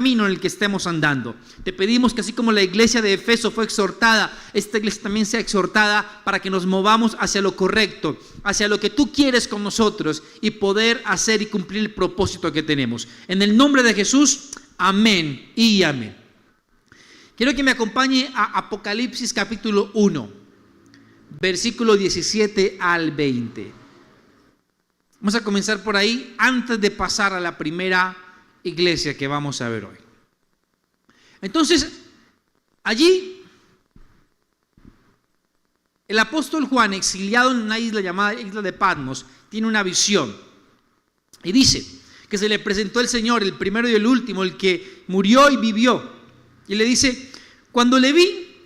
camino en el que estemos andando. Te pedimos que así como la iglesia de Efeso fue exhortada, esta iglesia también sea exhortada para que nos movamos hacia lo correcto, hacia lo que tú quieres con nosotros y poder hacer y cumplir el propósito que tenemos. En el nombre de Jesús, amén y amén. Quiero que me acompañe a Apocalipsis capítulo 1, versículo 17 al 20. Vamos a comenzar por ahí antes de pasar a la primera iglesia que vamos a ver hoy. Entonces, allí el apóstol Juan, exiliado en una isla llamada Isla de Patmos, tiene una visión y dice que se le presentó el Señor, el primero y el último, el que murió y vivió, y le dice: cuando le vi,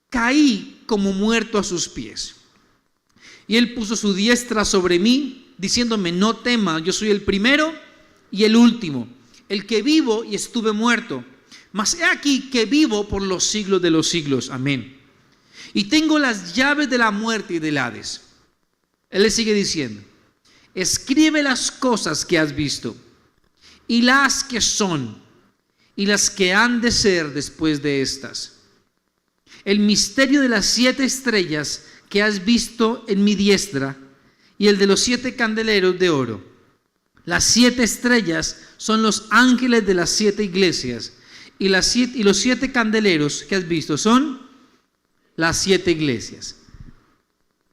caí como muerto a sus pies, y él puso su diestra sobre mí, diciéndome: no temas, yo soy el primero y el último, el que vivo y estuve muerto, mas he aquí que vivo por los siglos de los siglos. Amén. Y tengo las llaves de la muerte y del Hades. Él le sigue diciendo: escribe las cosas que has visto, y las que son, y las que han de ser después de estas. El misterio de las 7 estrellas que has visto en mi diestra, y el de los 7 candeleros de oro. Las 7 estrellas son los ángeles de las 7 iglesias, y los 7 candeleros que has visto son las 7 iglesias.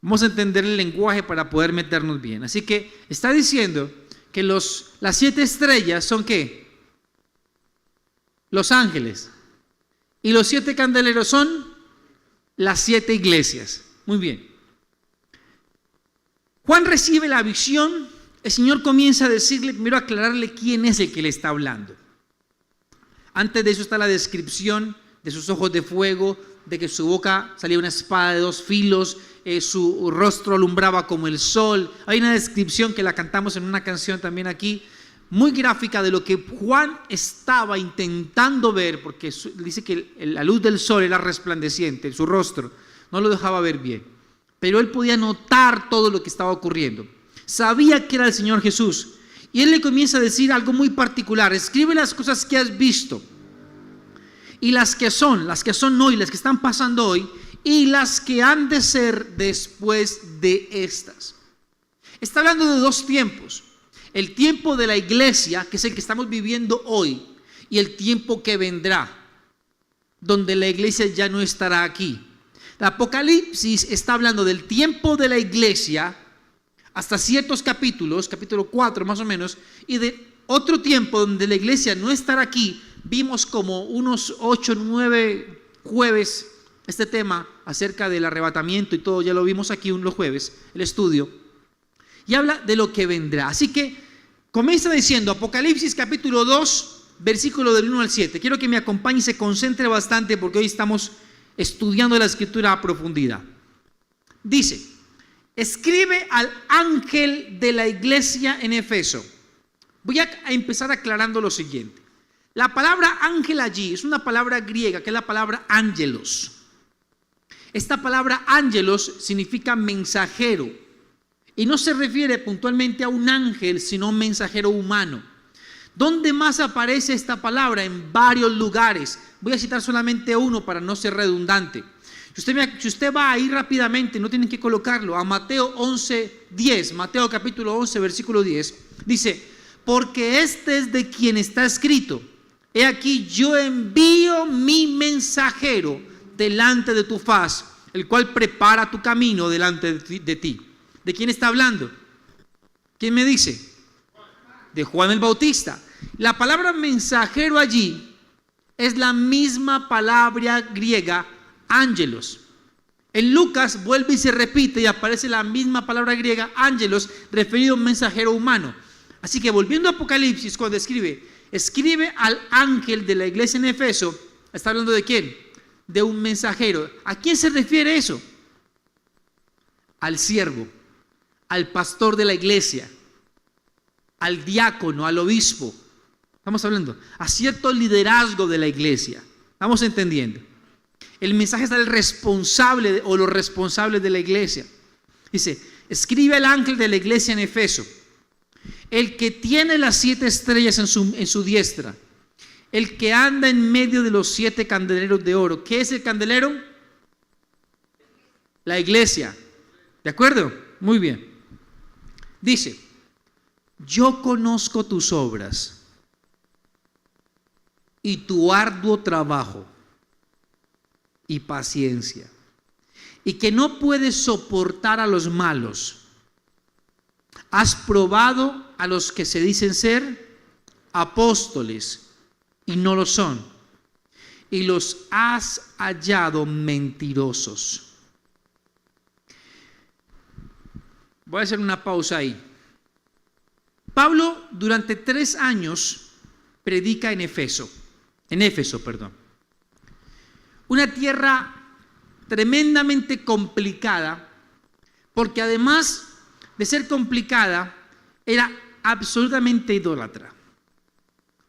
Vamos a entender el lenguaje para poder meternos bien. Así que está diciendo que las 7 estrellas son ¿qué? Los ángeles. Y los 7 candeleros son las 7 iglesias. Muy bien. Juan recibe la visión. El Señor comienza a decirle, primero a aclararle quién es el que le está hablando. Antes de eso está la descripción de sus ojos de fuego, de que su boca salía una espada de 2 filos, su rostro alumbraba como el sol. Hay una descripción que la cantamos en una canción también aquí, muy gráfica de lo que Juan estaba intentando ver, porque dice que la luz del sol era resplandeciente, su rostro no lo dejaba ver bien, pero él podía notar todo lo que estaba ocurriendo. Sabía que era el Señor Jesús. Y él le comienza a decir algo muy particular: escribe las cosas que has visto, y las que son hoy, las que están pasando hoy, y las que han de ser después de estas. Está hablando de 2 tiempos: el tiempo de la iglesia, que es el que estamos viviendo hoy, y el tiempo que vendrá, donde la iglesia ya no estará aquí. El Apocalipsis está hablando del tiempo de la iglesia hasta ciertos capítulos, capítulo 4 más o menos, y de otro tiempo donde la iglesia no estará aquí. Vimos como unos 8 o 9 jueves este tema acerca del arrebatamiento y todo, ya lo vimos aquí los jueves, el estudio, y habla de lo que vendrá. Así que comienza diciendo Apocalipsis capítulo 2, versículo del 1 al 7. Quiero que me acompañe y se concentre bastante, porque hoy estamos estudiando la escritura a profundidad. Dice: escribe al ángel de la iglesia en Efeso. Voy a empezar aclarando lo siguiente. La palabra ángel allí es una palabra griega, que es la palabra ángelos. Esta palabra ángelos significa mensajero, y no se refiere puntualmente a un ángel, sino a un mensajero humano. ¿Dónde más aparece esta palabra? En varios lugares. Voy a citar solamente uno para no ser redundante. Si usted va ahí rápidamente, no tienen que colocarlo, a Mateo 11:10, Mateo capítulo 11, versículo 10, dice: porque este es de quien está escrito: he aquí yo envío mi mensajero delante de tu faz, el cual prepara tu camino delante de ti. ¿De quién está hablando? ¿Quién me dice? De Juan el Bautista. La palabra mensajero allí es la misma palabra griega ángelos. En Lucas vuelve y se repite y aparece la misma palabra griega ángelos, referido a un mensajero humano. Así que volviendo a Apocalipsis, cuando escribe al ángel de la iglesia en Efeso, está hablando ¿de quién? De un mensajero. ¿A quién se refiere eso? Al siervo, al pastor de la iglesia, al diácono, al obispo. Estamos hablando a cierto liderazgo de la iglesia. ¿Estamos entendiendo? El mensaje es del responsable o los responsables de la iglesia. Dice: escribe al ángel de la iglesia en Efeso, el que tiene las 7 estrellas en su diestra, el que anda en medio de los 7 candeleros de oro. ¿Qué es el candelero? La iglesia. ¿De acuerdo? Muy bien. Dice, yo conozco tus obras y tu arduo trabajo y paciencia, y que no puedes soportar a los malos. Has probado a los que se dicen ser apóstoles y no lo son, y los has hallado mentirosos. Voy a hacer una pausa ahí. Pablo durante 3 años predica en Éfeso, una tierra tremendamente complicada, porque además de ser complicada, era absolutamente idólatra.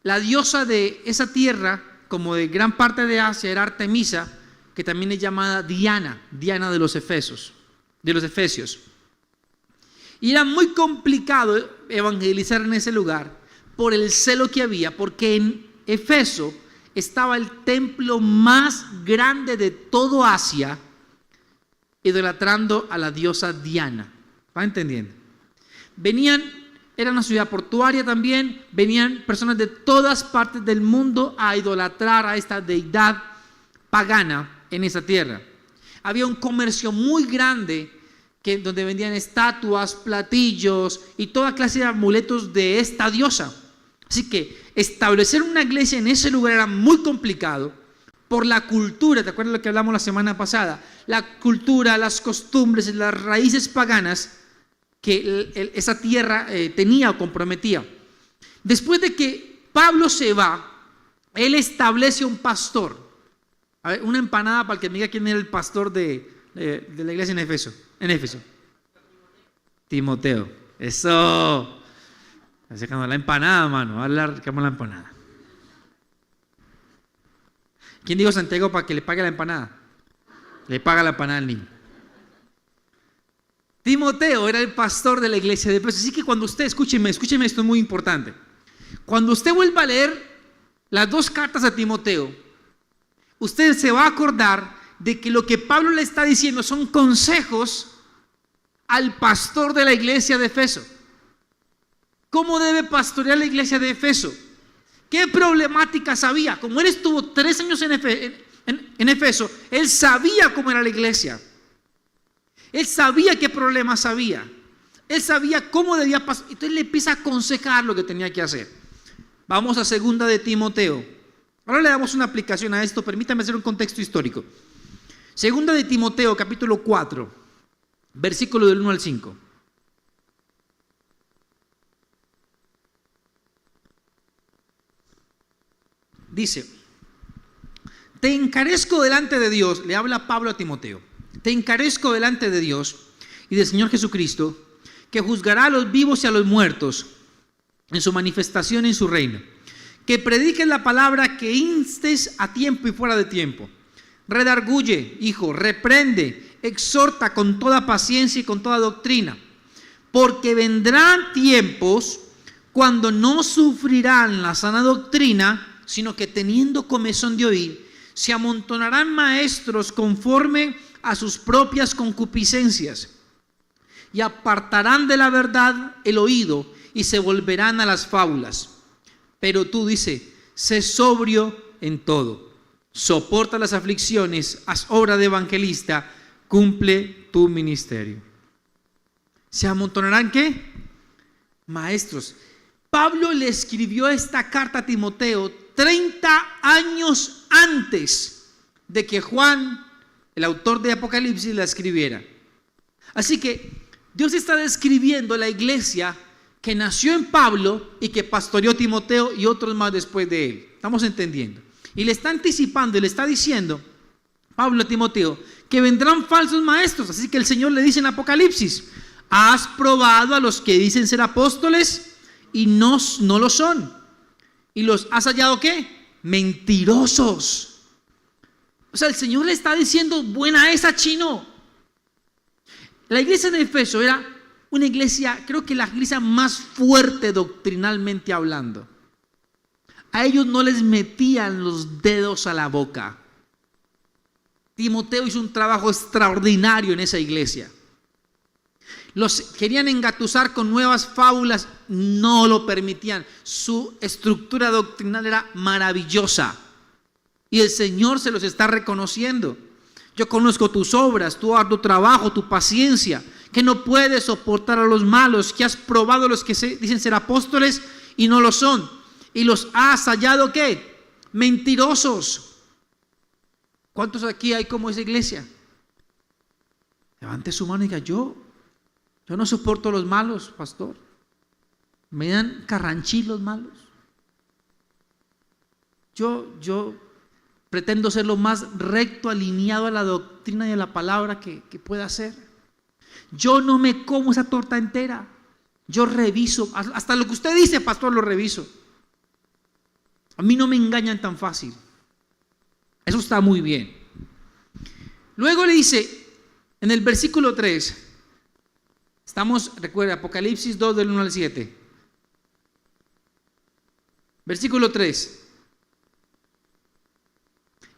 La diosa de esa tierra, como de gran parte de Asia, era Artemisa, que también es llamada Diana de los Efesios. Y era muy complicado evangelizar en ese lugar por el celo que había, porque en Éfeso estaba el templo más grande de todo Asia, idolatrando a la diosa Diana. ¿Va entendiendo? Era una ciudad portuaria también, venían personas de todas partes del mundo a idolatrar a esta deidad pagana en esa tierra. Había un comercio muy grande donde vendían estatuas, platillos y toda clase de amuletos de esta diosa. Así que establecer una iglesia en ese lugar era muy complicado por la cultura. ¿Te acuerdas de lo que hablamos la semana pasada? La cultura, las costumbres, las raíces paganas que esa tierra tenía o comprometía. Después de que Pablo se va, él establece un pastor. A ver, una empanada para el que me diga quién era el pastor de la iglesia en Éfeso. Timoteo. Eso. Sacando la empanada, mano. Alargamos la empanada. ¿Quién dijo Santiago para que le pague la empanada? Le paga la empanada al niño. Timoteo era el pastor de la iglesia de Éfeso. Así que cuando usted, escúcheme, esto es muy importante. Cuando usted vuelva a leer las 2 cartas a Timoteo, usted se va a acordar de que lo que Pablo le está diciendo son consejos al pastor de la iglesia de Éfeso. ¿Cómo debe pastorear la iglesia de Éfeso? ¿Qué problemáticas había? Como él estuvo 3 años en Éfeso, él sabía cómo era la iglesia. Él sabía qué problemas había. Él sabía cómo debía pasar. Entonces le empieza a aconsejar lo que tenía que hacer. Vamos a 2 de Timoteo. Ahora le damos una aplicación a esto. Permítame hacer un contexto histórico. 2 de Timoteo, capítulo 4, versículo del 1 al 5. Dice: te encarezco delante de Dios, le habla Pablo a Timoteo, te encarezco delante de Dios y del Señor Jesucristo, que juzgará a los vivos y a los muertos en su manifestación en su reino, que prediques la palabra, que instes a tiempo y fuera de tiempo. Redarguye, hijo, reprende, exhorta con toda paciencia y con toda doctrina, porque vendrán tiempos cuando no sufrirán la sana doctrina, sino que teniendo comezón de oír, se amontonarán maestros conforme a sus propias concupiscencias, y apartarán de la verdad el oído y se volverán a las fábulas. Pero tú, dice, sé sobrio en todo, soporta las aflicciones, haz obra de evangelista, cumple tu ministerio. ¿Se amontonarán qué? Maestros. Pablo le escribió esta carta a Timoteo 30 años antes de que Juan, el autor de Apocalipsis, la escribiera. Así que Dios está describiendo la iglesia que nació en Pablo y que pastoreó Timoteo y otros más después de él. ¿Estamos entendiendo? Y le está anticipando y le está diciendo Pablo a Timoteo que vendrán falsos maestros. Así que el Señor le dice en Apocalipsis: has probado a los que dicen ser apóstoles y no lo son, y los has hallado ¿qué? Mentirosos. O sea, el Señor le está diciendo: buena esa, chino. La iglesia de Éfeso era una iglesia, creo que la iglesia más fuerte doctrinalmente hablando. A ellos no les metían los dedos a la boca. Timoteo hizo un trabajo extraordinario en esa iglesia. Los querían engatusar con nuevas fábulas, no lo permitían. Su estructura doctrinal era maravillosa y el Señor se los está reconociendo. Yo conozco tus obras, tu arduo trabajo, tu paciencia, que no puedes soportar a los malos, que has probado a los que dicen ser apóstoles y no lo son, y los has hallado ¿qué? Mentirosos. ¿Cuántos aquí hay como esa iglesia? Levante su mano y diga: yo no soporto a los malos, pastor. Me dan carranchí los malos. Yo pretendo ser lo más recto, alineado a la doctrina y a la palabra que pueda ser. Yo no me como esa torta entera. Yo reviso, hasta lo que usted dice, pastor, lo reviso. A mí no me engañan tan fácil. Eso está muy bien. Luego le dice, en el versículo 3, estamos, recuerda, Apocalipsis 2 del 1 al 7. Versículo 3.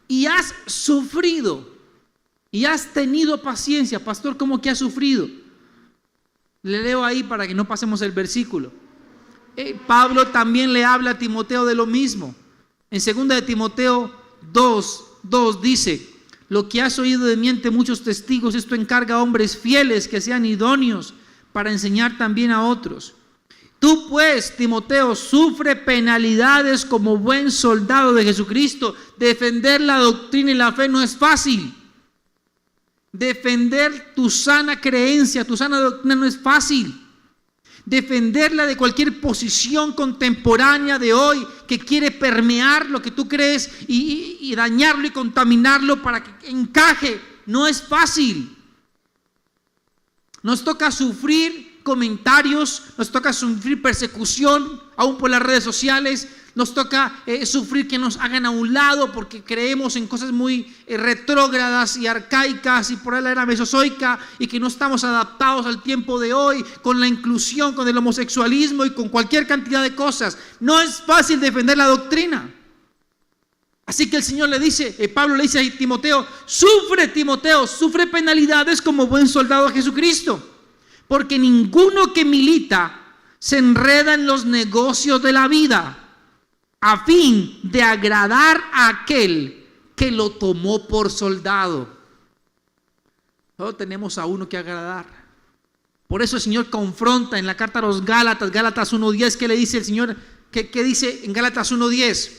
Y has sufrido, y has tenido paciencia. Pastor, ¿cómo que has sufrido? Le leo ahí para que no pasemos el versículo. Pablo también le habla a Timoteo de lo mismo. En 2 de Timoteo 2 dice: lo que has oído de mí ante muchos testigos, esto encarga a hombres fieles que sean idóneos para enseñar también a otros. Tú pues, Timoteo, sufre penalidades como buen soldado de Jesucristo. Defender la doctrina y la fe no es fácil. Defender tu sana creencia, tu sana doctrina no es fácil. Defenderla de cualquier posición contemporánea de hoy que quiere permear lo que tú crees y dañarlo y contaminarlo para que encaje, no es fácil. Nos toca sufrir comentarios, nos toca sufrir persecución, aún por las redes sociales, nos toca sufrir que nos hagan a un lado porque creemos en cosas muy retrógradas y arcaicas y por ahí la era mesozoica y que no estamos adaptados al tiempo de hoy con la inclusión, con el homosexualismo y con cualquier cantidad de cosas. No es fácil defender la doctrina. Así que el Señor le dice, Pablo le dice a Timoteo, Timoteo, sufre penalidades como buen soldado de Jesucristo. Porque ninguno que milita se enreda en los negocios de la vida a fin de agradar a aquel que lo tomó por soldado. Solo tenemos a uno que agradar. Por eso el Señor confronta en la carta a los Gálatas, Gálatas 1:10, ¿qué le dice el Señor? ¿Qué dice en Gálatas 1:10?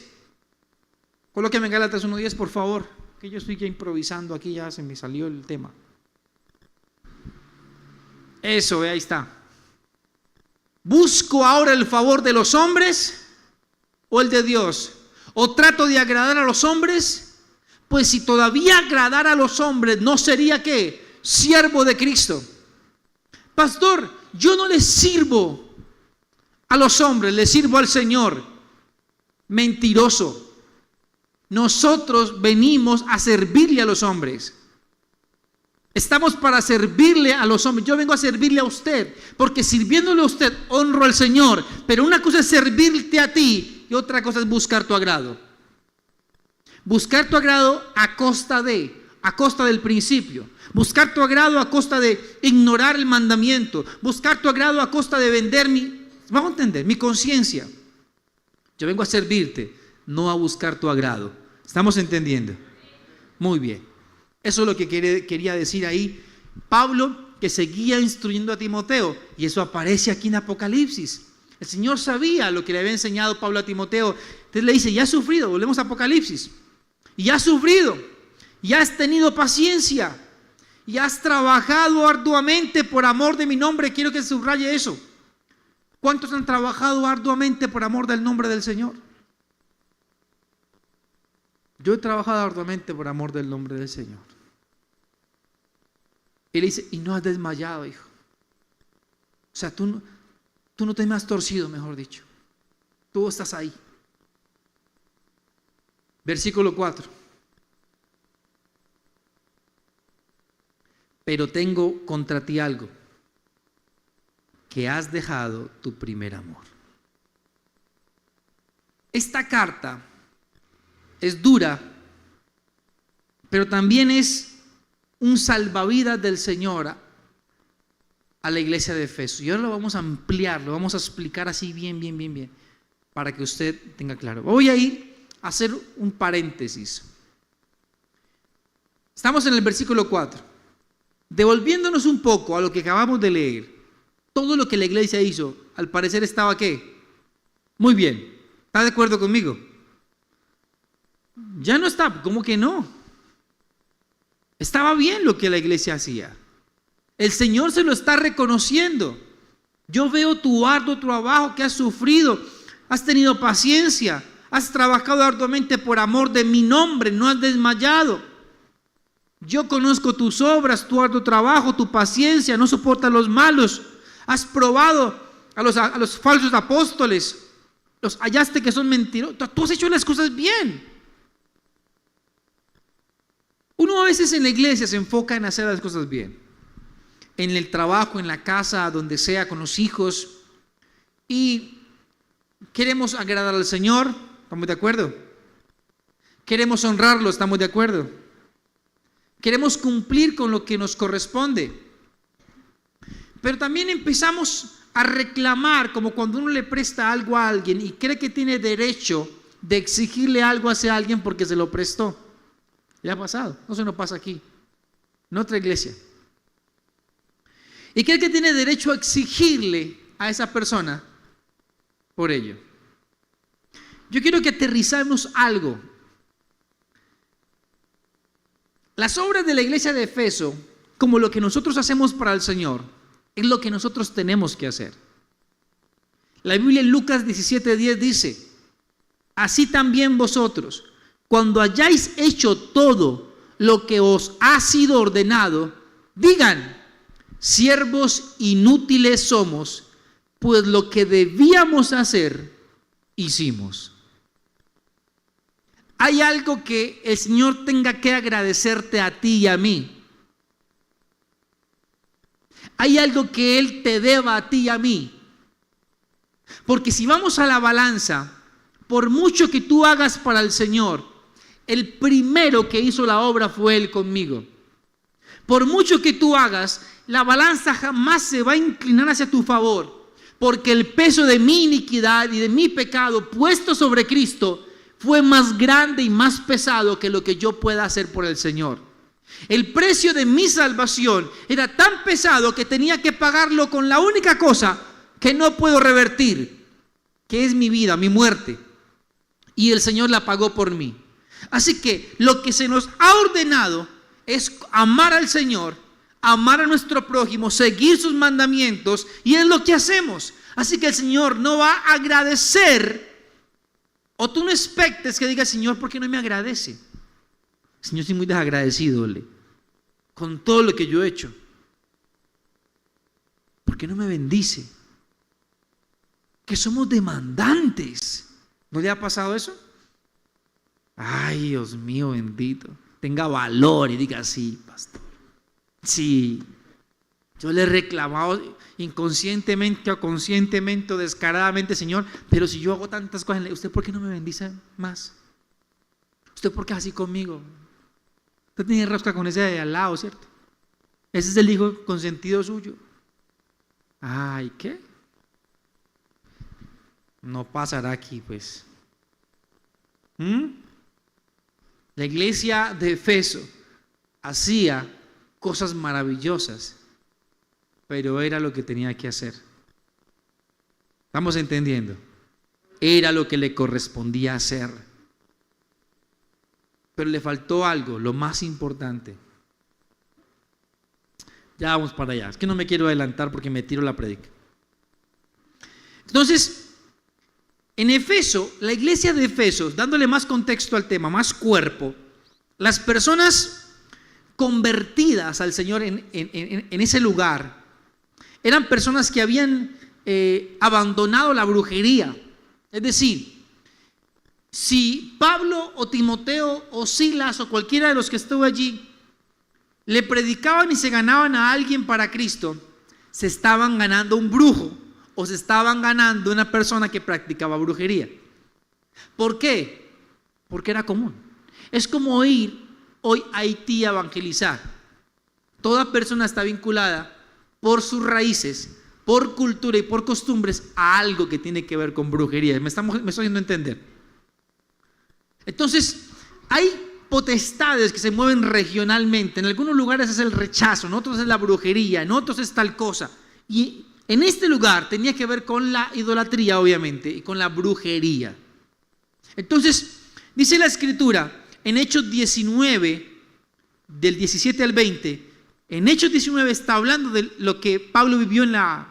Colóqueme en Gálatas 1:10, por favor, que yo estoy ya improvisando aquí, ya se me salió el tema. Eso, ahí está. ¿Busco ahora el favor de los hombres o el de Dios? ¿O trato de agradar a los hombres? Pues si todavía agradara a los hombres, ¿no sería qué? Siervo de Cristo. Pastor, yo no le sirvo a los hombres, le sirvo al Señor. Mentiroso. Nosotros venimos a servirle a los hombres. Estamos para servirle a los hombres. Yo vengo a servirle a usted, porque sirviéndole a usted honro al Señor. Pero una cosa es servirte a ti y otra cosa es buscar tu agrado. Buscar tu agrado a costa del principio. Buscar tu agrado a costa de ignorar el mandamiento. Buscar tu agrado a costa de vender vamos a entender, mi conciencia. Yo vengo a servirte, no a buscar tu agrado. ¿Estamos entendiendo? Muy bien. Eso es lo que quería decir ahí Pablo, que seguía instruyendo a Timoteo, y eso aparece aquí en Apocalipsis. El Señor sabía lo que le había enseñado Pablo a Timoteo. Entonces le dice, ya has sufrido, volvemos a Apocalipsis, y has sufrido, y has tenido paciencia, y has trabajado arduamente por amor de mi nombre. Quiero que subraye eso. ¿Cuántos han trabajado arduamente por amor del nombre del Señor? Yo he trabajado arduamente por amor del nombre del Señor. Y le dice, y no has desmayado, hijo. O sea, tú no te me has torcido, mejor dicho. Tú estás ahí. Versículo 4. Pero tengo contra ti algo, que has dejado tu primer amor. esta carta es dura, pero también es un salvavidas del Señor a la iglesia de Efeso. Y ahora lo vamos a ampliar, lo vamos a explicar así bien, para que usted tenga claro. Voy a ir a hacer un paréntesis. Estamos en el versículo 4. Devolviéndonos un poco a lo que acabamos de leer, todo lo que la iglesia hizo, al parecer estaba ¿qué? Muy bien. ¿Está de acuerdo conmigo? Ya no está, ¿cómo que no? Estaba bien lo que la iglesia hacía. El Señor se lo está reconociendo. Yo veo tu arduo trabajo que has sufrido. Has tenido paciencia. Has trabajado arduamente por amor de mi nombre. No has desmayado. Yo conozco tus obras, tu arduo trabajo, tu paciencia. No soportas los malos. Has probado a los falsos apóstoles. Los hallaste que son mentirosos. Tú has hecho las cosas bien. Uno a veces en la iglesia se enfoca en hacer las cosas bien. En el trabajo, en la casa, donde sea, con los hijos. Y queremos agradar al Señor, ¿estamos de acuerdo? Queremos honrarlo, ¿estamos de acuerdo? Queremos cumplir con lo que nos corresponde. Pero también empezamos a reclamar, como cuando uno le presta algo a alguien y cree que tiene derecho de exigirle algo a ese alguien porque se lo prestó. Ya ha pasado, no se nos pasa aquí, en otra iglesia. Y cree que tiene derecho a exigirle a esa persona por ello. Yo quiero que aterrizamos algo. Las obras de la iglesia de Efeso, como lo que nosotros hacemos para el Señor, es lo que nosotros tenemos que hacer. La Biblia en Lucas 17:10 dice: así también vosotros, cuando hayáis hecho todo lo que os ha sido ordenado, digan: siervos inútiles somos, pues lo que debíamos hacer, hicimos. Hay algo que el Señor tenga que agradecerte a ti y a mí. Hay algo que Él te deba a ti y a mí. Porque si vamos a la balanza, por mucho que tú hagas para el Señor, el primero que hizo la obra fue Él conmigo. Por mucho que tú hagas, la balanza jamás se va a inclinar hacia tu favor, porque el peso de mi iniquidad y de mi pecado puesto sobre Cristo fue más grande y más pesado que lo que yo pueda hacer por el Señor. El precio de mi salvación era tan pesado que tenía que pagarlo con la única cosa que no puedo revertir, que es mi vida, mi muerte. Y el Señor la pagó por mí. Así que lo que se nos ha ordenado es amar al Señor, amar a nuestro prójimo, seguir sus mandamientos, y es lo que hacemos. Así que el Señor no va a agradecer, o tú no expectes que diga: Señor, ¿por qué no me agradece? Señor, soy muy desagradecido con todo lo que yo he hecho. ¿Por qué no me bendice? Que somos demandantes. ¿No le ha pasado eso? Ay, Dios mío bendito. Tenga valor y diga: sí, pastor. Sí, yo le he reclamado inconscientemente o conscientemente o descaradamente: Señor, pero si yo hago tantas cosas, ¿usted por qué no me bendice más? ¿Usted por qué es así conmigo? Usted tiene rosca con ese de al lado, ¿cierto? Ese es el hijo consentido suyo. Ay, ¿qué? No pasará aquí, pues. La iglesia de Efeso hacía cosas maravillosas, pero era lo que tenía que hacer. ¿Estamos entendiendo? Era lo que le correspondía hacer. Pero le faltó algo, lo más importante. Ya vamos para allá. Es que no me quiero adelantar porque me tiro la prédica. Entonces, en Efeso, la iglesia de Efeso, dándole más contexto al tema, más cuerpo, las personas convertidas al Señor en ese lugar eran personas que habían abandonado la brujería. Es decir, si Pablo o Timoteo o Silas o cualquiera de los que estuvo allí le predicaban y se ganaban a alguien para Cristo, se estaban ganando un brujo o se estaban ganando una persona que practicaba brujería. ¿Por qué? Porque era común. Es como ir hoy a Haití a evangelizar. Toda persona está vinculada por sus raíces, por cultura y por costumbres a algo que tiene que ver con brujería. Me estoy haciendo entender. Entonces, hay potestades que se mueven regionalmente. En algunos lugares es el rechazo, en otros es la brujería, en otros es tal cosa. Y en este lugar tenía que ver con la idolatría, obviamente, y con la brujería. Entonces, dice la Escritura en Hechos 19, del 17 al 20, en Hechos 19 está hablando de lo que Pablo vivió en la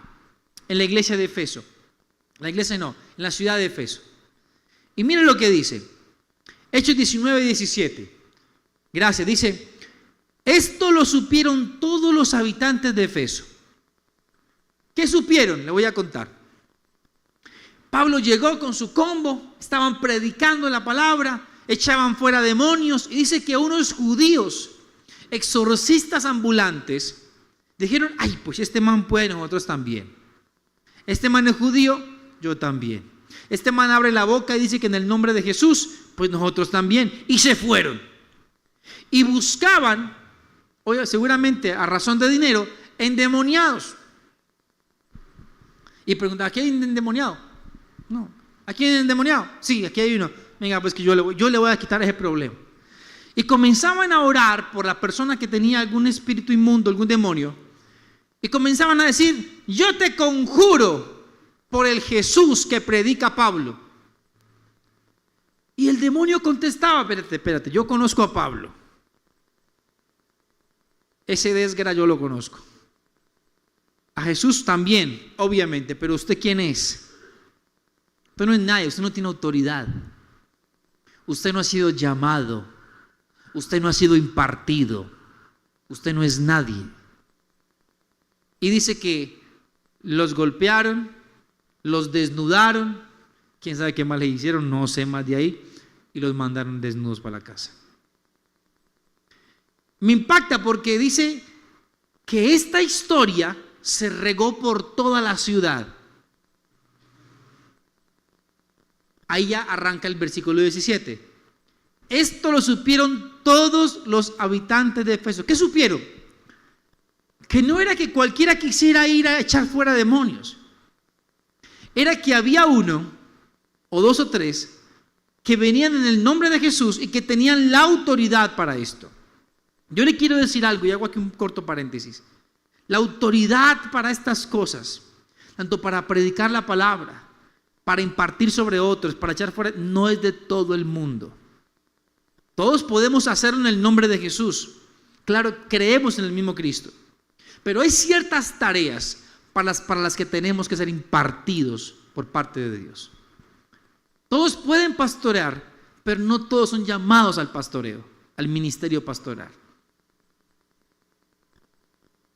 iglesia de Efeso. En la ciudad de Efeso. Y miren lo que dice. Hechos 19, 17. Gracias. Dice, esto lo supieron todos los habitantes de Efeso. ¿Qué supieron? Le voy a contar. Pablo llegó con su combo, estaban predicando la palabra, echaban fuera demonios, y dice que unos judíos, exorcistas ambulantes, dijeron, ay, pues este man puede, nosotros también. Este man es judío, yo también. Este man abre la boca y dice que en el nombre de Jesús, pues nosotros también. Y se fueron. Y buscaban, oye, seguramente a razón de dinero, endemoniados. Y preguntaban, ¿aquí hay un endemoniado? No. ¿Aquí hay un endemoniado? Sí, aquí hay uno. Venga, pues que yo le voy a quitar ese problema. Y comenzaban a orar por la persona que tenía algún espíritu inmundo, algún demonio. Y comenzaban a decir, yo te conjuro por el Jesús que predica Pablo. Y el demonio contestaba, espérate, yo conozco a Pablo. Ese desgra yo lo conozco. A Jesús también, obviamente, pero ¿usted quién es? Usted no es nadie, usted no tiene autoridad. Usted no ha sido llamado. Usted no ha sido impartido. Usted no es nadie. Y dice que los golpearon, los desnudaron, quién sabe qué más le hicieron, no sé más de ahí, y los mandaron desnudos para la casa. Me impacta porque dice que esta historia se regó por toda la ciudad. Ahí ya arranca el versículo 17. Esto lo supieron todos los habitantes de Efeso. ¿Qué supieron? Que no era que cualquiera quisiera ir a echar fuera demonios. Era que había uno, o dos o tres, que venían en el nombre de Jesús y que tenían la autoridad para esto. Yo le quiero decir algo y hago aquí un corto paréntesis. La autoridad para estas cosas, tanto para predicar la palabra, para impartir sobre otros, para echar fuera, no es de todo el mundo. Todos podemos hacerlo en el nombre de Jesús. Claro, creemos en el mismo Cristo. Pero hay ciertas tareas para las que tenemos que ser impartidos por parte de Dios. Todos pueden pastorear, pero no todos son llamados al pastoreo, al ministerio pastoral.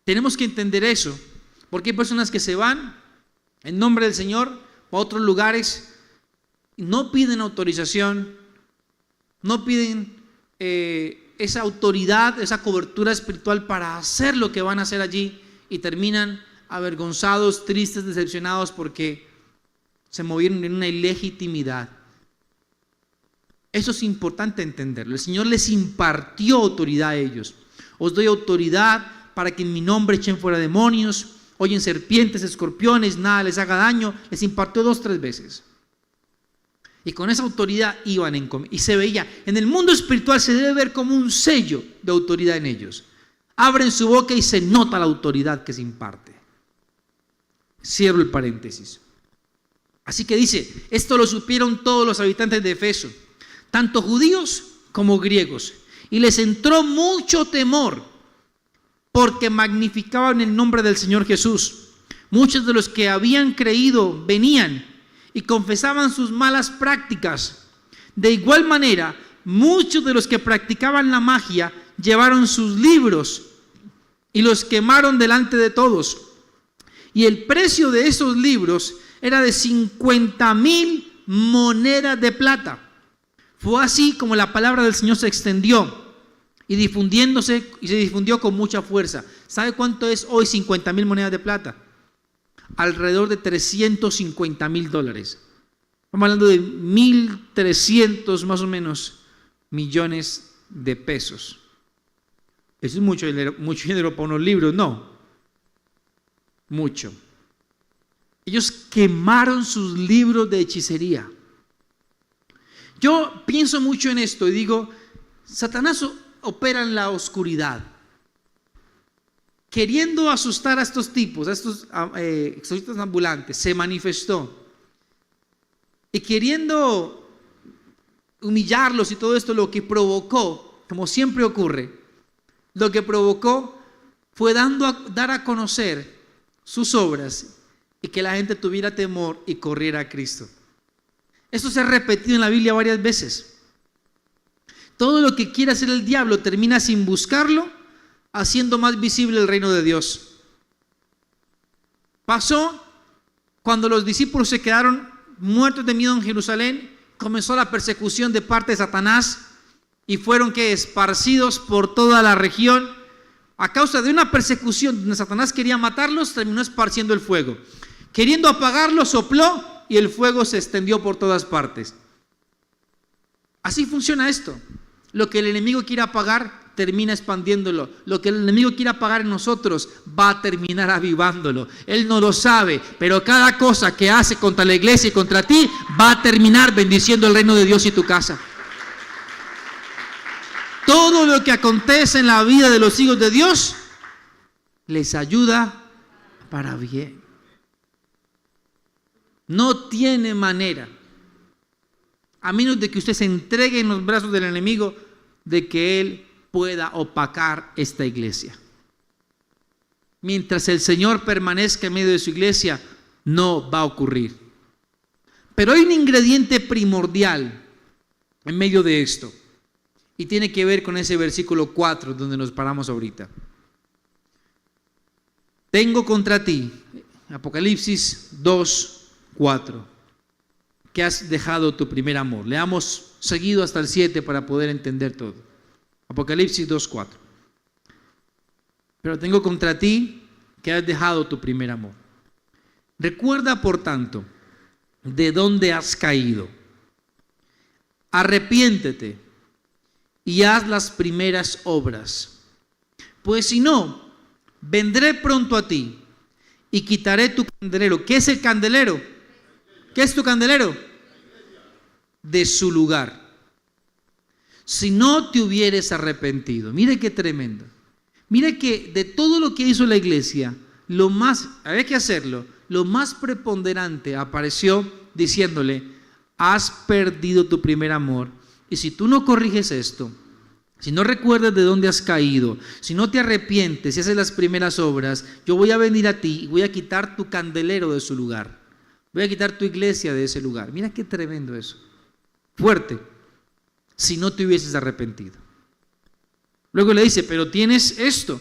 Tenemos que entender eso, porque hay personas que se van en nombre del Señor a otros lugares, no piden autorización, no piden esa autoridad, esa cobertura espiritual para hacer lo que van a hacer allí y terminan avergonzados, tristes, decepcionados porque se movieron en una ilegitimidad. Eso es importante entenderlo. El Señor les impartió autoridad a ellos. Os doy autoridad para que en mi nombre echen fuera demonios, oyen serpientes, escorpiones, nada les haga daño. Les impartió 2 o 3 veces. Y con esa autoridad iban y se veía. En el mundo espiritual se debe ver como un sello de autoridad en ellos. Abren su boca y se nota la autoridad que se imparte. Cierro el paréntesis. Así que dice, esto lo supieron todos los habitantes de Efeso, tanto judíos como griegos. Y les entró mucho temor, porque magnificaban el nombre del Señor Jesús. Muchos de los que habían creído venían y confesaban sus malas prácticas. De igual manera, muchos de los que practicaban la magia llevaron sus libros y los quemaron delante de todos. Y el precio de esos libros era de 50,000 monedas de plata. Fue así como la palabra del Señor se extendió y se difundió con mucha fuerza. ¿Sabe cuánto es hoy 50,000 monedas de plata? Alrededor de $350,000. Estamos hablando de 1.300 más o menos millones de pesos. Eso es mucho dinero para unos libros, no. Mucho. Ellos quemaron sus libros de hechicería. Yo pienso mucho en esto y digo, Satanás opera en la oscuridad, queriendo asustar a estos tipos, a estos exorcistas ambulantes, se manifestó. Y queriendo humillarlos y todo esto, lo que provocó, como siempre ocurre, lo que provocó fue dar a conocer sus obras y que la gente tuviera temor y corriera a Cristo. Esto se ha repetido en la Biblia varias veces. Todo lo que quiere hacer el diablo termina sin buscarlo, haciendo más visible el reino de Dios. Pasó cuando los discípulos se quedaron muertos de miedo en Jerusalén, comenzó la persecución de parte de Satanás y fueron esparcidos por toda la región. A causa de una persecución donde Satanás quería matarlos, terminó esparciendo el fuego. Queriendo apagarlos, sopló y el fuego se extendió por todas partes. Así funciona esto. Lo que el enemigo quiere apagar, termina expandiéndolo. Lo que el enemigo quiere apagar en nosotros, va a terminar avivándolo. Él no lo sabe, pero cada cosa que hace contra la iglesia y contra ti, va a terminar bendiciendo el reino de Dios y tu casa. Todo lo que acontece en la vida de los hijos de Dios, les ayuda para bien. No tiene manera, a menos de que usted se entregue en los brazos del enemigo, de que él pueda opacar esta iglesia. Mientras el Señor permanezca en medio de su iglesia, no va a ocurrir. Pero hay un ingrediente primordial en medio de esto, y tiene que ver con ese versículo 4 donde nos paramos ahorita. Tengo contra ti, Apocalipsis 2:4, que has dejado tu primer amor. Leamos seguido hasta el 7 para poder entender todo. Apocalipsis 2:4. Pero tengo contra ti que has dejado tu primer amor. Recuerda, por tanto, de dónde has caído. Arrepiéntete y haz las primeras obras. Pues si no, vendré pronto a ti y quitaré tu candelero. ¿Qué es el candelero? ¿Qué es tu candelero? De su lugar, si no te hubieres arrepentido. Mire qué tremendo. Mire que de todo lo que hizo la iglesia, había que hacerlo, lo más preponderante apareció diciéndole: has perdido tu primer amor, y si tú no corriges esto, si no recuerdas de dónde has caído, si no te arrepientes y haces las primeras obras, yo voy a venir a ti y voy a quitar tu candelero de su lugar. Voy a quitar tu iglesia de ese lugar. Mira qué tremendo eso. Fuerte. Si no te hubieses arrepentido. Luego le dice: pero tienes esto,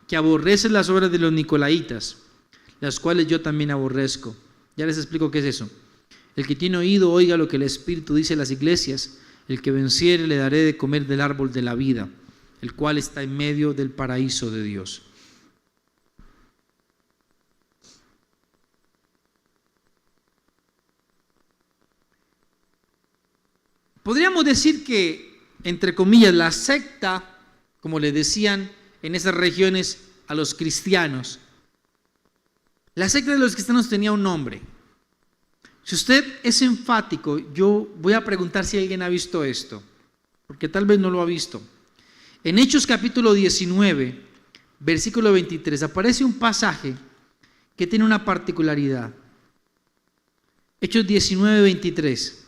que aborreces las obras de los nicolaitas, las cuales yo también aborrezco. Ya les explico qué es eso. El que tiene oído, oiga lo que el Espíritu dice a las iglesias. El que venciere le daré de comer del árbol de la vida, el cual está en medio del paraíso de Dios. Podríamos decir que, entre comillas, la secta, como le decían en esas regiones a los cristianos, la secta de los cristianos tenía un nombre. Si usted es enfático, yo voy a preguntar si alguien ha visto esto, porque tal vez no lo ha visto. En Hechos capítulo 19, versículo 23, aparece un pasaje que tiene una particularidad. Hechos 19, 23.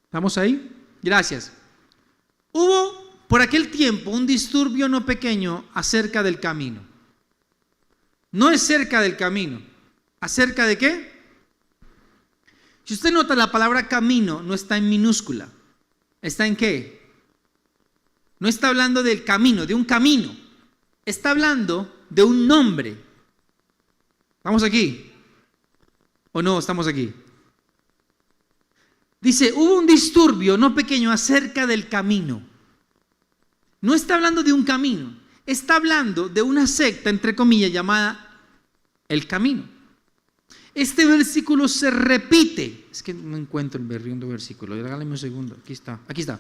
¿Estamos ahí? Gracias. Hubo por aquel tiempo un disturbio no pequeño acerca del camino. No es cerca del camino. ¿Acerca de qué? Si usted nota, la palabra camino no está en minúscula. ¿Está en qué? No está hablando del camino, de un camino. Está hablando de un nombre. ¿Estamos aquí? ¿O no estamos aquí? Dice, hubo un disturbio no pequeño acerca del camino. No está hablando de un camino. Está hablando de una secta, entre comillas, llamada El Camino. Este versículo se repite. Es que no encuentro el versículo. Regálame un segundo. Aquí está.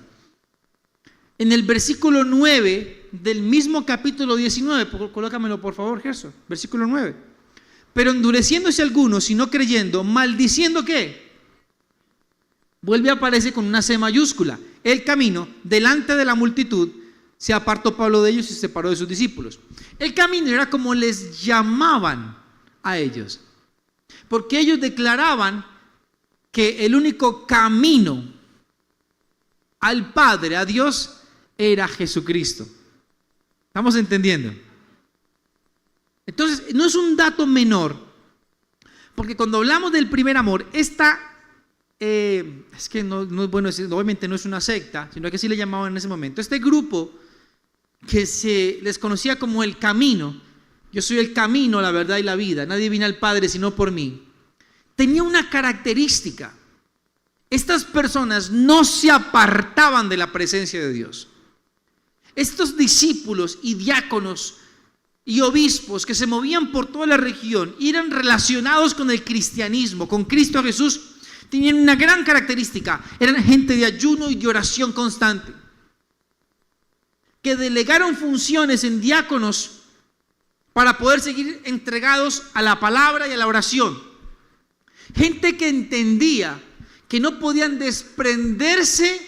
En el versículo 9 del mismo capítulo 19. Colócamelo por favor, Gerson. Versículo 9. Pero endureciéndose algunos y no creyendo, maldiciendo ¿qué? Vuelve a aparecer con una C mayúscula. El camino, delante de la multitud, se apartó Pablo de ellos y se separó de sus discípulos. El camino era como les llamaban a ellos. Porque ellos declaraban que el único camino al Padre, a Dios, era Jesucristo. ¿Estamos entendiendo? Entonces, no es un dato menor. Porque cuando hablamos del primer amor, es que no es bueno decir, obviamente no es una secta, sino que así le llamaban en ese momento. Este grupo que se les conocía como el camino, yo soy el camino, la verdad y la vida, nadie viene al Padre sino por mí, tenía una característica. Estas personas no se apartaban de la presencia de Dios. Estos discípulos y diáconos y obispos que se movían por toda la región y eran relacionados con el cristianismo, con Cristo Jesús, tenían una gran característica: eran gente de ayuno y de oración constante, que delegaron funciones en diáconos para poder seguir entregados a la palabra y a la oración. Gente que entendía que no podían desprenderse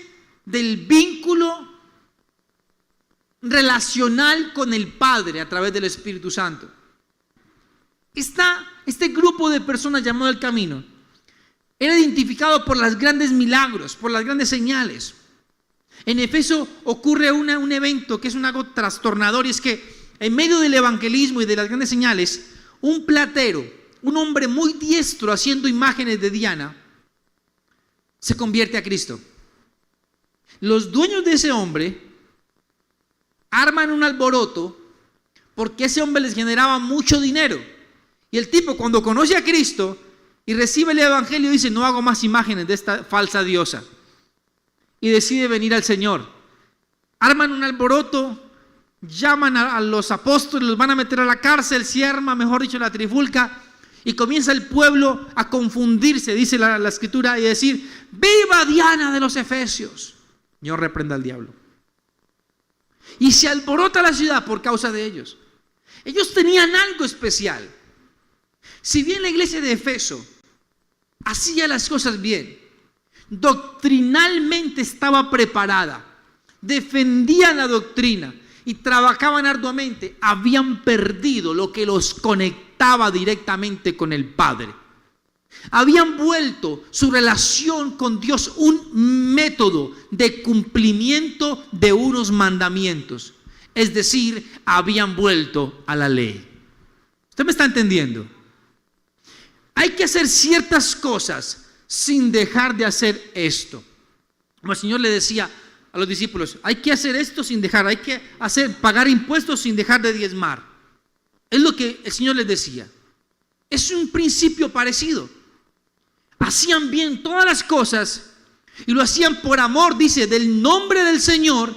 del vínculo relacional con el Padre a través del Espíritu Santo. Este grupo de personas llamado el camino era identificado por los grandes milagros, por las grandes señales. En Efeso ocurre un evento que es algo trastornador, y es que en medio del evangelismo y de las grandes señales, un platero, un hombre muy diestro haciendo imágenes de Diana, se convierte a Cristo. Los dueños de ese hombre arman un alboroto porque ese hombre les generaba mucho dinero. Y el tipo, cuando conoce a Cristo y recibe el evangelio, dice: no hago más imágenes de esta falsa diosa. Y decide venir al Señor. Arman un alboroto, llaman a los apóstoles, los van a meter a la cárcel, se arma, mejor dicho, la trifulca, y comienza el pueblo a confundirse, dice la escritura, y decir: ¡viva Diana de los Efesios! Señor, reprenda al diablo. Y se alborota la ciudad por causa de ellos. Ellos tenían algo especial. Si bien la iglesia de Efeso hacía las cosas bien, doctrinalmente estaba preparada, defendían la doctrina y trabajaban arduamente, habían perdido lo que los conectaba directamente con el Padre. Habían vuelto su relación con Dios un método de cumplimiento de unos mandamientos. Es decir, habían vuelto a la ley. ¿Usted me está entendiendo? Hay que hacer ciertas cosas sin dejar de hacer esto. Como el Señor le decía a los discípulos: hay que hacer esto sin dejar, hay que pagar impuestos sin dejar de diezmar. Es lo que el Señor les decía. Es un principio parecido. Hacían bien todas las cosas y lo hacían por amor, dice, del nombre del Señor,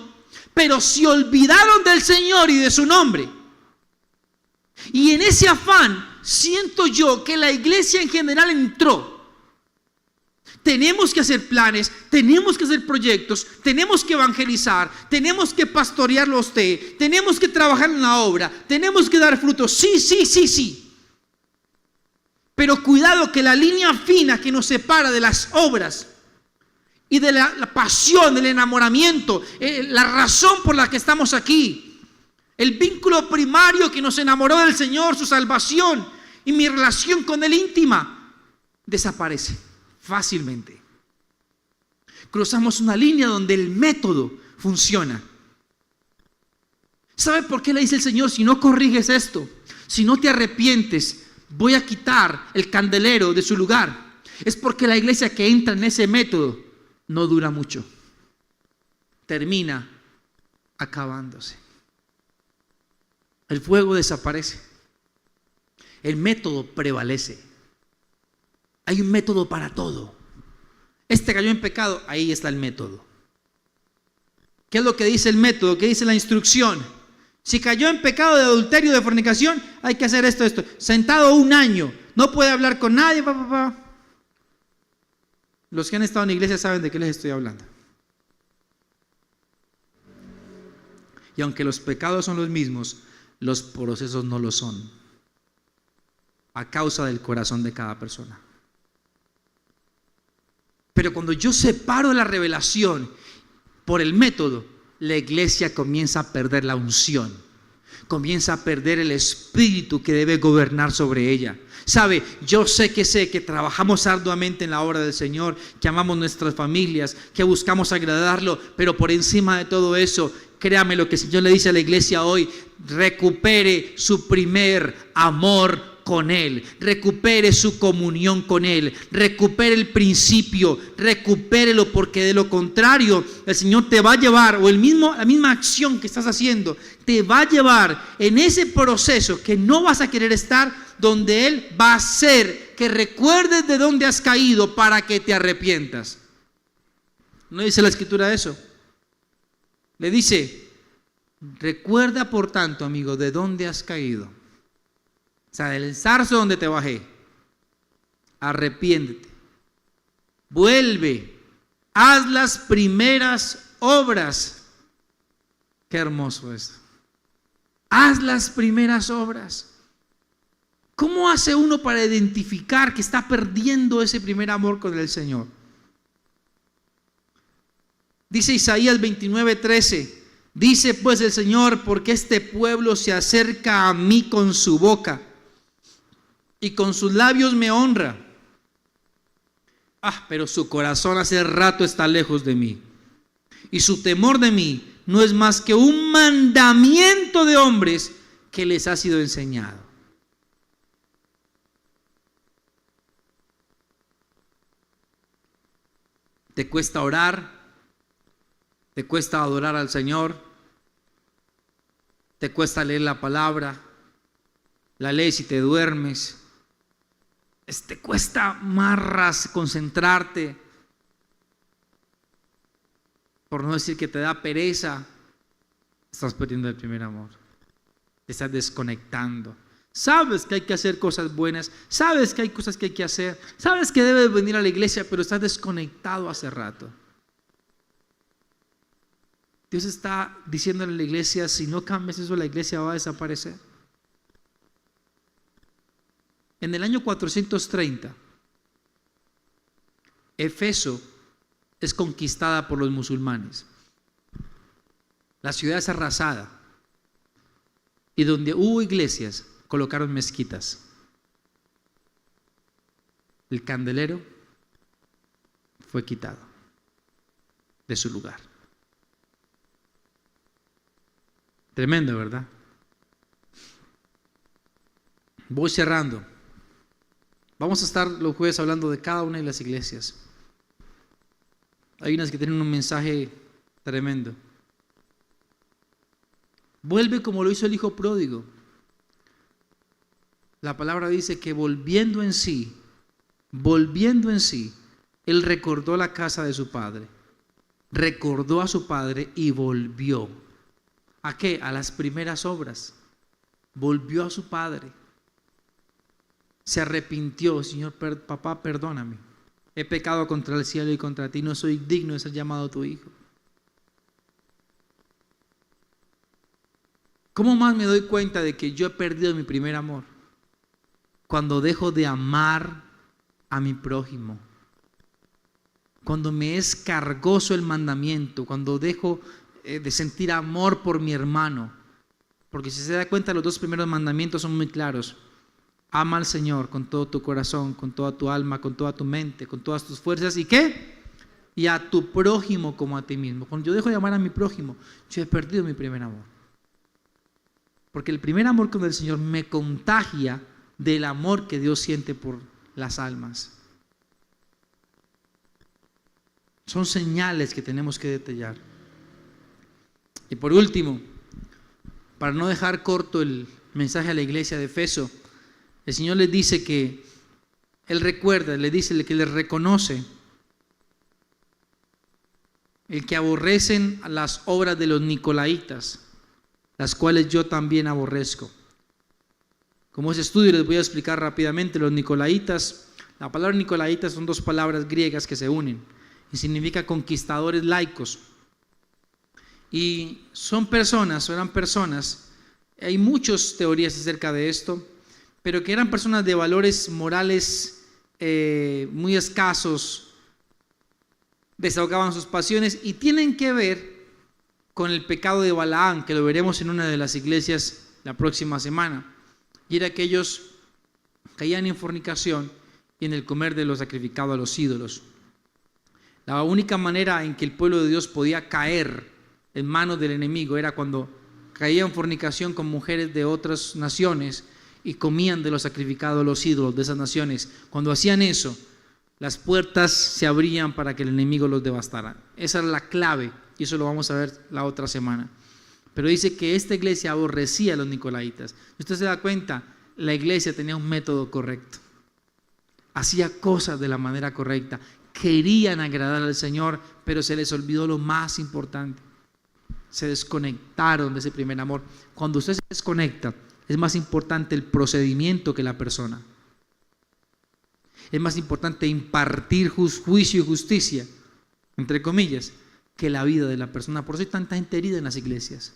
pero se olvidaron del Señor y de su nombre. Y en ese afán siento yo que la iglesia en general entró. Tenemos que hacer planes, tenemos que hacer proyectos, tenemos que evangelizar, tenemos que pastorearlo a usted, tenemos que trabajar en la obra, tenemos que dar frutos. Sí. Pero cuidado, que la línea fina que nos separa de las obras y de la pasión, del enamoramiento, la razón por la que estamos aquí, el vínculo primario que nos enamoró del Señor, su salvación y mi relación con Él íntima, desaparece fácilmente. Cruzamos una línea donde el método funciona. ¿Sabe por qué le dice el Señor? Si no corriges esto, si no te arrepientes, voy a quitar el candelero de su lugar. Es porque la iglesia que entra en ese método no dura mucho. Termina acabándose. El fuego desaparece. El método prevalece. Hay un método para todo. Este cayó en pecado, ahí está el método. ¿Qué es lo que dice el método? ¿Qué dice la instrucción? Si cayó en pecado de adulterio, de fornicación, hay que hacer esto. Sentado 1 año, no puede hablar con nadie. Los que han estado en la iglesia saben de qué les estoy hablando. Y aunque los pecados son los mismos, los procesos no lo son, a causa del corazón de cada persona. Pero cuando yo separo la revelación por el método, la iglesia comienza a perder la unción, comienza a perder el espíritu que debe gobernar sobre ella. Sabe, yo sé que trabajamos arduamente en la obra del Señor, que amamos nuestras familias, que buscamos agradarlo, pero por encima de todo eso, créame lo que el Señor le dice a la iglesia hoy: recupere su primer amor con Él, recupere su comunión con Él, recupere el principio, recupérelo, porque de lo contrario el Señor te va a llevar, o la misma acción que estás haciendo te va a llevar en ese proceso que no vas a querer estar, donde Él va a hacer que recuerdes de dónde has caído para que te arrepientas. ¿No dice la Escritura eso? Le dice: recuerda por tanto, amigo, de dónde has caído. O sea, del zarzo donde te bajé, arrepiéntete, vuelve, haz las primeras obras. Qué hermoso esto. Haz las primeras obras. ¿Cómo hace uno para identificar que está perdiendo ese primer amor con el Señor? Dice Isaías 29:13, dice pues el Señor: porque este pueblo se acerca a mí con su boca y con sus labios me honra, pero su corazón hace rato está lejos de mí, y su temor de mí no es más que un mandamiento de hombres que les ha sido enseñado. ¿Te cuesta orar? ¿Te cuesta adorar al Señor? ¿Te cuesta leer la palabra? ¿La lees y te duermes? ¿Te cuesta marras concentrarte? Por no decir que te da pereza. Estás perdiendo el primer amor. Te estás desconectando. Sabes que hay que hacer cosas buenas, sabes que hay cosas que hay que hacer, sabes que debes venir a la iglesia, pero estás desconectado hace rato. Dios está diciéndole a la iglesia: si no cambias eso, la iglesia va a desaparecer. En el año 430, Éfeso es conquistada por los musulmanes. La ciudad es arrasada, y donde hubo iglesias colocaron mezquitas. El candelero fue quitado de su lugar. Tremendo, ¿verdad? Voy cerrando. Vamos a estar los jueves hablando de cada una de las iglesias. Hay unas que tienen un mensaje tremendo. Vuelve como lo hizo el hijo pródigo. La palabra dice que volviendo en sí, él recordó la casa de su padre, recordó a su padre y volvió. ¿A qué? A las primeras obras. Volvió a su padre. Se arrepintió: Señor, papá, perdóname. He pecado contra el cielo y contra ti. No soy digno de ser llamado tu hijo. ¿Cómo más me doy cuenta de que yo he perdido mi primer amor? Cuando dejo de amar a mi prójimo. Cuando me es cargoso el mandamiento. Cuando dejo de sentir amor por mi hermano. Porque si se da cuenta, los 2 primeros mandamientos son muy claros. Ama al Señor con todo tu corazón, con toda tu alma, con toda tu mente, con todas tus fuerzas. ¿Y qué? Y a tu prójimo como a ti mismo. Cuando yo dejo de amar a mi prójimo, yo he perdido mi primer amor. Porque el primer amor con el Señor me contagia del amor que Dios siente por las almas. Son señales que tenemos que detallar. Y por último, para no dejar corto el mensaje a la iglesia de Éfeso, el Señor les dice que Él recuerda, le dice que les reconoce el que aborrecen las obras de los nicolaitas. las cuales yo también aborrezco. Como ese estudio les voy a explicar rápidamente. Los nicolaítas, la palabra nicolaítas son dos palabras griegas que se unen y significa conquistadores laicos. Y son personas, o eran personas, hay muchas teorías acerca de esto, pero que eran personas de valores morales muy escasos, desahogaban sus pasiones y tienen que ver con el pecado de Balaam, que lo veremos en una de las iglesias la próxima semana. Y era que ellos caían en fornicación y en el comer de lo sacrificado a los ídolos. La única manera en que el pueblo de Dios podía caer en manos del enemigo era cuando caían en fornicación con mujeres de otras naciones y comían de lo sacrificado a los ídolos de esas naciones. Cuando hacían eso, las puertas se abrían para que el enemigo los devastara. Esa era la clave, y eso lo vamos a ver la otra semana. Pero dice que esta iglesia aborrecía a los nicolaitas. Usted se da cuenta, la iglesia tenía un método correcto, hacía cosas de la manera correcta, querían agradar al Señor, pero se les olvidó lo más importante. Se desconectaron de ese primer amor. Cuando usted se desconecta, es más importante el procedimiento que la persona. Es más importante impartir juicio y justicia, entre comillas, que la vida de la persona. Por eso hay tanta gente herida en las iglesias.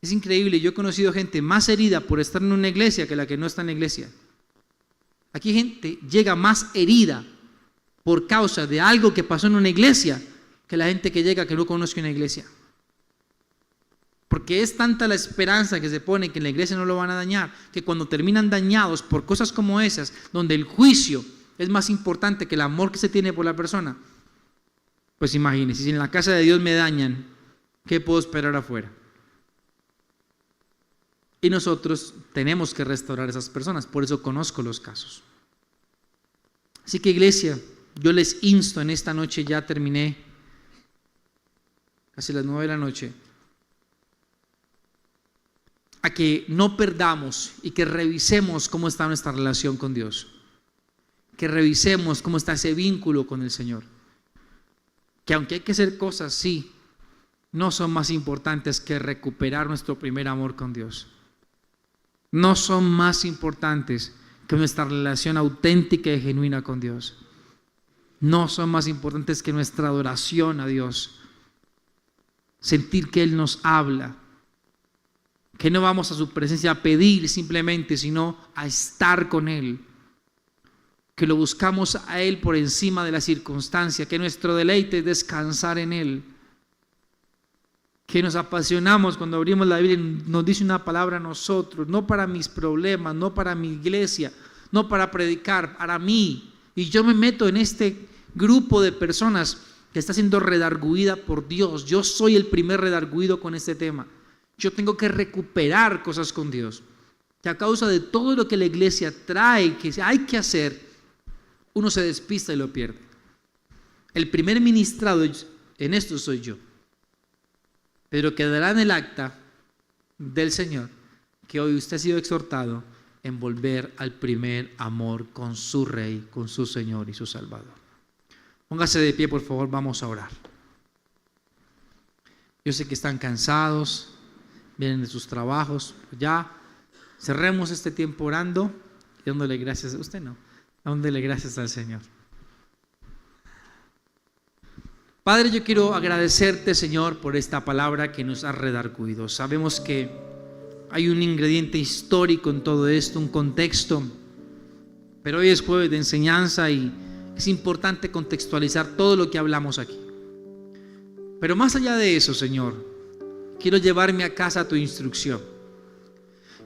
Es increíble, yo he conocido gente más herida por estar en una iglesia que la que no está en la iglesia. Aquí gente llega más herida por causa de algo que pasó en una iglesia que la gente que llega que no conoce una iglesia. Porque es tanta la esperanza que se pone que en la iglesia no lo van a dañar, que cuando terminan dañados por cosas como esas, donde el juicio es más importante que el amor que se tiene por la persona, pues imagínense, si en la casa de Dios me dañan, ¿qué puedo esperar afuera? Y nosotros tenemos que restaurar a esas personas, por eso conozco los casos. Así que iglesia, yo les insto en esta noche, ya terminé, casi las 9 de la noche, a que no perdamos y que revisemos cómo está nuestra relación con Dios, que revisemos cómo está ese vínculo con el Señor, que aunque hay que hacer cosas, sí, no son más importantes que recuperar nuestro primer amor con Dios. No son más importantes que nuestra relación auténtica y genuina con Dios. No son más importantes que nuestra adoración a Dios. Sentir que Él nos habla, que no vamos a su presencia a pedir simplemente, sino a estar con Él, que lo buscamos a Él por encima de la circunstancia, que nuestro deleite es descansar en Él, que nos apasionamos cuando abrimos la Biblia y nos dice una palabra a nosotros, no para mis problemas, no para mi iglesia, no para predicar, para mí. Y yo me meto en este grupo de personas que está siendo redarguida por Dios. Yo soy el primer redarguido con este tema. Yo tengo que recuperar cosas con Dios, que a causa de todo lo que la iglesia trae, que hay que hacer, uno se despista y lo pierde. El primer ministrado en esto soy yo, pero quedará en el acta del Señor que hoy usted ha sido exhortado en volver al primer amor con su Rey, con su Señor y su Salvador. Póngase de pie, por favor, vamos a orar. Yo sé que están cansados, vienen de sus trabajos, ya cerremos este tiempo orando y dándole gracias, usted no, dándole gracias al Señor. Padre, yo quiero agradecerte, Señor, por esta palabra que nos ha redarguido. Sabemos que hay un ingrediente histórico en todo esto, un contexto, pero hoy es jueves de enseñanza y es importante contextualizar todo lo que hablamos aquí. Pero más allá de eso, Señor, quiero llevarme a casa tu instrucción.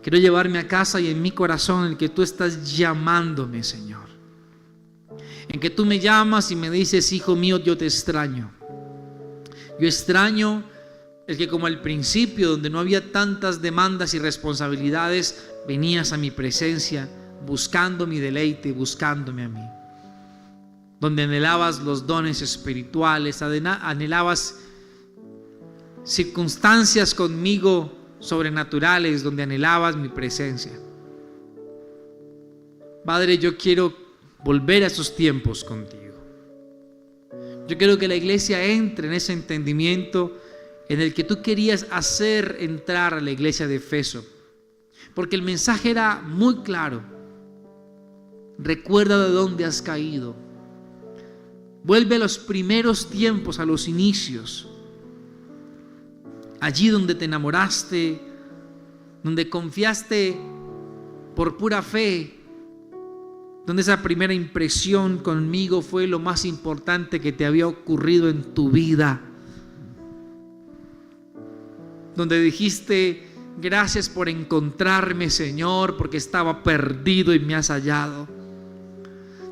Quiero llevarme a casa y en mi corazón el que tú estás llamándome, Señor. En que tú me llamas y me dices, hijo mío, yo te extraño. Yo extraño el que como al principio, donde no había tantas demandas y responsabilidades, venías a mi presencia buscando mi deleite, buscándome a mí. Donde anhelabas los dones espirituales, anhelabas circunstancias conmigo sobrenaturales, donde anhelabas mi presencia. Padre, yo quiero volver a esos tiempos contigo. Yo quiero que la iglesia entre en ese entendimiento en el que tú querías hacer entrar a la iglesia de Efeso, porque el mensaje era muy claro. Recuerda de dónde has caído. Vuelve a los primeros tiempos, a los inicios, allí donde te enamoraste, donde confiaste por pura fe, donde esa primera impresión conmigo fue lo más importante que te había ocurrido en tu vida, donde dijiste: gracias por encontrarme, Señor, porque estaba perdido y me has hallado.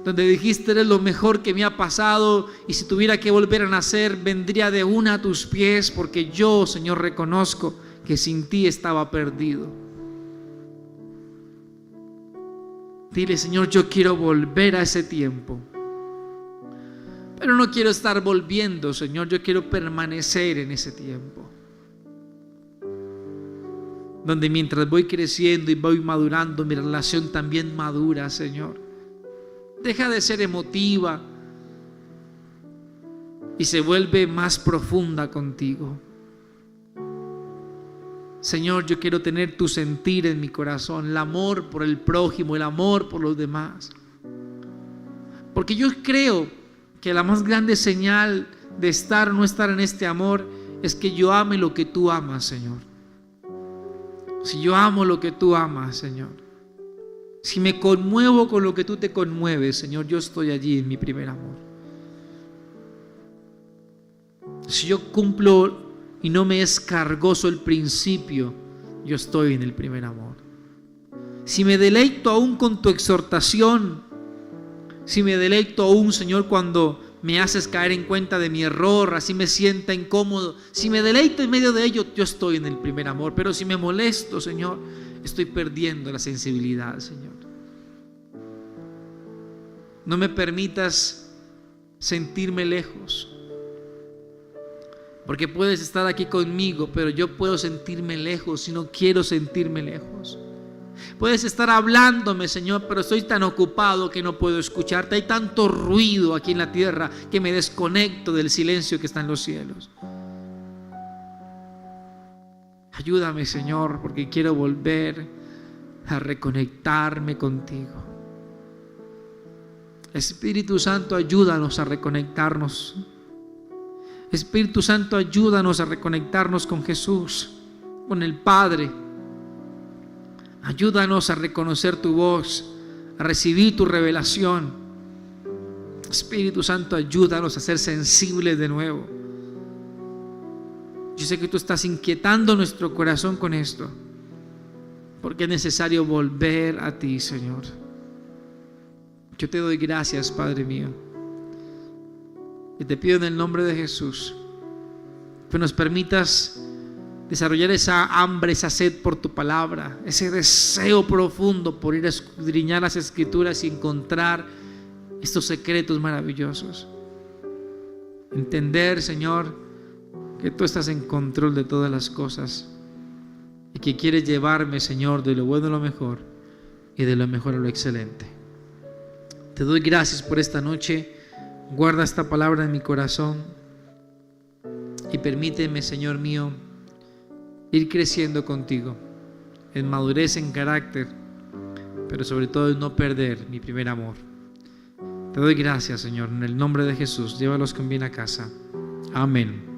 Donde dijiste: eres lo mejor que me ha pasado, y si tuviera que volver a nacer, vendría de una a tus pies, porque yo, Señor, reconozco que sin ti estaba perdido. Dile: Señor, yo quiero volver a ese tiempo, pero no quiero estar volviendo, Señor, yo quiero permanecer en ese tiempo, donde mientras voy creciendo y voy madurando, mi relación también madura, Señor. Deja de ser emotiva y se vuelve más profunda contigo. Señor, yo quiero tener tu sentir en mi corazón, el amor por el prójimo, el amor por los demás. Porque yo creo que la más grande señal de estar o no estar en este amor es que yo ame lo que tú amas, Señor. Si yo amo lo que tú amas, Señor, si me conmuevo con lo que tú te conmueves, Señor, yo estoy allí en mi primer amor. Si yo cumplo y no me es cargoso el principio, yo estoy en el primer amor. Si me deleito aún con tu exhortación, si me deleito aún, Señor, cuando me haces caer en cuenta de mi error, así me sienta incómodo, si me deleito en medio de ello, yo estoy en el primer amor. Pero si me molesto, Señor, estoy perdiendo la sensibilidad, Señor. No me permitas sentirme lejos, porque puedes estar aquí conmigo, pero yo puedo sentirme lejos y no quiero sentirme lejos. Puedes estar hablándome, Señor, pero estoy tan ocupado que no puedo escucharte. Hay tanto ruido aquí en la tierra que me desconecto del silencio que está en los cielos. Ayúdame, Señor, porque quiero volver a reconectarme contigo. Espíritu Santo, ayúdanos a reconectarnos. Espíritu Santo, ayúdanos a reconectarnos con Jesús, con el Padre. Ayúdanos a reconocer tu voz, a recibir tu revelación. Espíritu Santo, ayúdanos a ser sensibles de nuevo. Yo sé que tú estás inquietando nuestro corazón con esto, porque es necesario volver a ti, Señor. Yo te doy gracias, Padre mío, y te pido en el nombre de Jesús que nos permitas desarrollar esa hambre, esa sed por tu palabra, ese deseo profundo por ir a escudriñar las Escrituras y encontrar estos secretos maravillosos. Entender, Señor, que tú estás en control de todas las cosas y que quieres llevarme, Señor, de lo bueno a lo mejor y de lo mejor a lo excelente. Te doy gracias por esta noche. Guarda esta palabra en mi corazón y permíteme, Señor mío, ir creciendo contigo en madurez, en carácter, pero sobre todo en no perder mi primer amor. Te doy gracias, Señor, en el nombre de Jesús. Llévalos con bien a casa. Amén.